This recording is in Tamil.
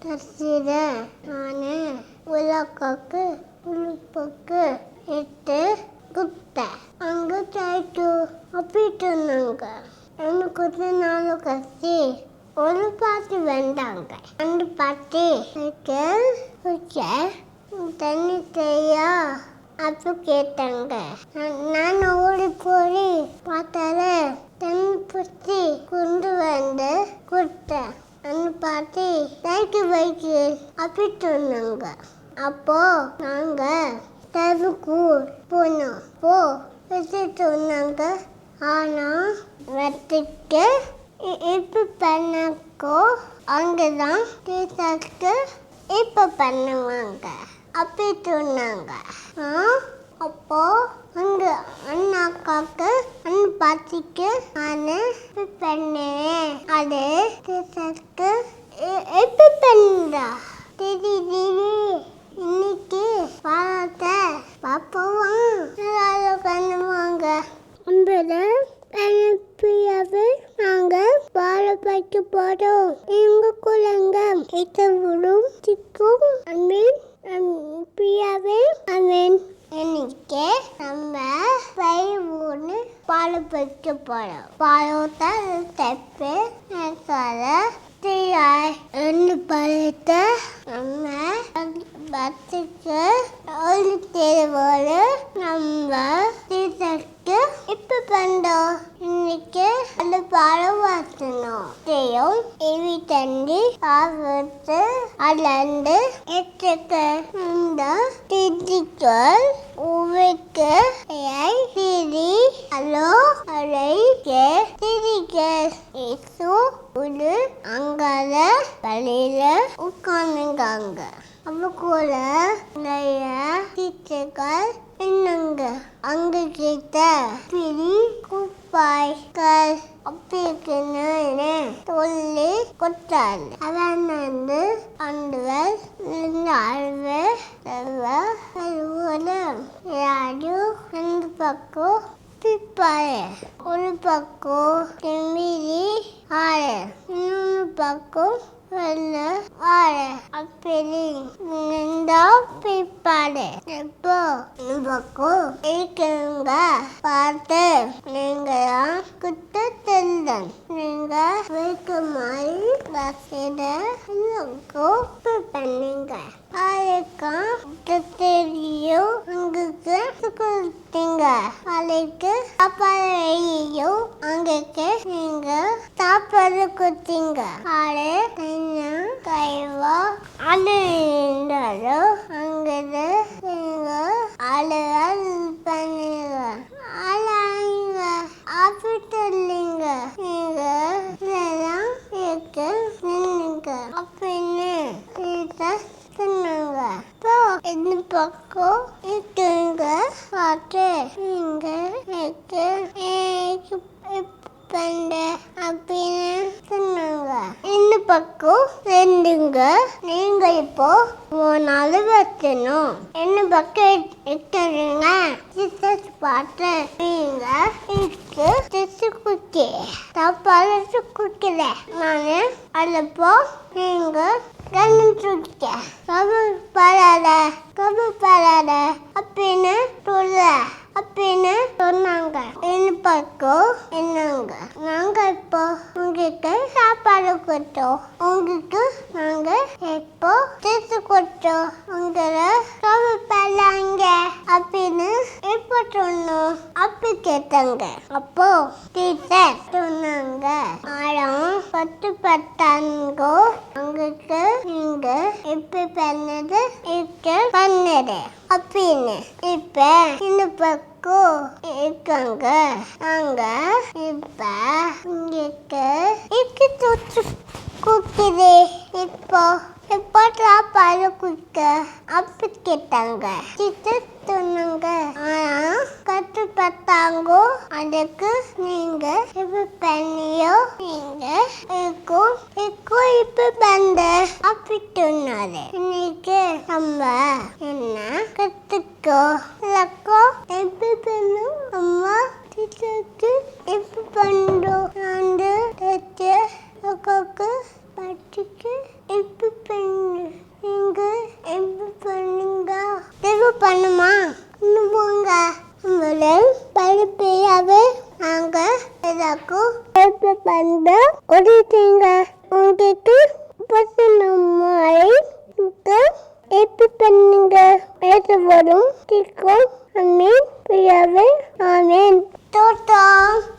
தசிர நான் உலகாக்கு உழுப்புக்கு இட்டு குத்த அங்கே தைட்டு அப்பிட்டு இருந்தாங்க. எனக்கு ஒரு நாள் கசி ஒரு பாட்டு வேண்டாங்க. அந்த பாட்டு தண்ணி செய்யா அப்போ கேட்டாங்க. நான் ஓடி போய் பார்த்தால தண்ணி பிடிச்சி கொண்டு வந்து கொடுத்தேன். அந்த பாட்டி தைக்கு வைக்கு அப்பிட்டு இருந்தாங்க. அப்போ நாங்கள் தெருக்கூர் போனோம். வச்சுட்டு இருந்தாங்க. ஆனால் வெட்டிக்கு இப்போ பண்ணக்கோ அங்கே தான் டீச்சருக்கு இப்போ பண்ணுவாங்க அப்படி சொன்னாங்க. அப்போ அந்த அண்ணாக்காக்கு அந்த பாட்டிக்கு நான் இப்போ பண்ணேன். அது டீச்சருக்கு இப்போ பண்ணுறா திடீர் இன்னைக்கு பாலத்தை பாப்போம் எல்லாரும் பண்ணுவாங்க. அனுப்பியாவே நாங்கள் வாழை வைக்க போகிறோம். எங்கள் குழந்தைங்க இத்தவரும் சிக்கும் அனுப்பியாவே அவன் இன்னைக்கு நம்ம பையன் பாலை வைக்க போகிறோம். பாலத்தை தப்பு ரெண்டு பழத்தை நம்ம பத்துக்கு ஒரு தேர்வோடு நம்ம டீச்சருக்கு இப்போ பண்ணுறோம். இன்னைக்கு அந்த பாடம் வாசணும் செய்யும் இவி தண்டி ஆபத்து அலந்து எட்டுக்கு இந்த டிஜிட்டல் உவைக்கு திரி அலோ அழைக்கு திரிக்கு இசு ஒரு அங்கால வழியில உட்காந்துங்காங்க. அவக்குள்ள நிறைய டீச்சர்கள் என்னங்க அங்க கிட்ட பிரி குப்பாய்கள் அப்படி இருக்குன்னு சொல்லி கொடுத்தாரு. அவன் வந்து அண்டுவர் அழுவே யாரும் ரெண்டு பக்கம் பிப்பாரு. ஒரு பக்கம் செம்மீறி ஆறு, இன்னொரு பக்கம் வெள்ளை ஆறு அப்படி நின்றா பிப்பாரு. எப்போ இந்த பக்கம் இருக்கிறவங்க பார்த்து நீங்களாம் குத்த தெரிந்தன் நீங்க வைக்க மாதிரி பண்ணுங்க. அதுக்கு தெரியும் உங்களுக்கு கொடுத்தீங்க. அதுக்கு சாப்பாடையும் அங்கே நீங்க சாப்பாடு கொடுத்தீங்க. அது கைவா அது இருந்தாலும் அங்கே நீங்க அழகாக பண்ணுங்க. அழாங்க ஆப்பிட்டு இல்லைங்க நீங்க இருக்க நின்னுங்க அப்படின்னு சொன்னாங்க. இப்போ இந்த பக்கம் இருக்குங்க பார்த்து நீங்க பண்ண அப்படின்னு சொன்னாங்க. இந்த பக்கம் ரெண்டுங்க நீங்க இப்போ 3 நாள் வைக்கணும். என்ன பக்கம் இருக்கிறீங்க சிஸ்டர் பார்த்து நீங்க குக்கி சாப்பாடு குக்கல நான் அல்லப்போ நீங்க கண்ணுக்க கபப்படாத அப்படின்னு அப்படின்னு சொன்னாங்க. என்ன பக்கம் என்னங்க நாங்க இப்போ உங்களுக்கு சாப்பாடு கொடுத்தோம். உங்களுக்கு நாங்க இப்போ சேர்த்து கொடுத்தோம். உங்களை கபப்படாங்க அப்படின்னு இப்போ சொன்னோம். அப்படி கேட்டாங்க. அப்போ டீச்சர் சொன்னாங்க 10 உங்களுக்கு நீங்க இப்ப பண்ணது பண்ணது அப்படின்னு. இப்ப இந்த பக்கம் இருக்காங்க நாங்க இப்ப உங்களுக்கு குக்குது. இப்போ சாப்பாடு குக்க அப்படி கேட்டாங்க. சொன்னாங்க கட்டுப்பட்டாங்க. அதுக்கு நீங்க இப்ப பண்ணியோ நீங்க இருக்கும் இப்ப பண்ற அப்படி சொன்னாரு. இன்னைக்கு நம்ம என்ன கத்துக்கோ எப்படி பண்ணும் அம்மா டீச்சருக்கு எப்படி பண்றோம். நான் பாட்டிக்கு எப்படி பண்ண வேணுமா இன்னும் போங்க முதல் படிப்பையாவே நாங்கள் எல்லாருக்கும் ஹெல்ப் பண்ண உதவிங்க உங்களுக்கு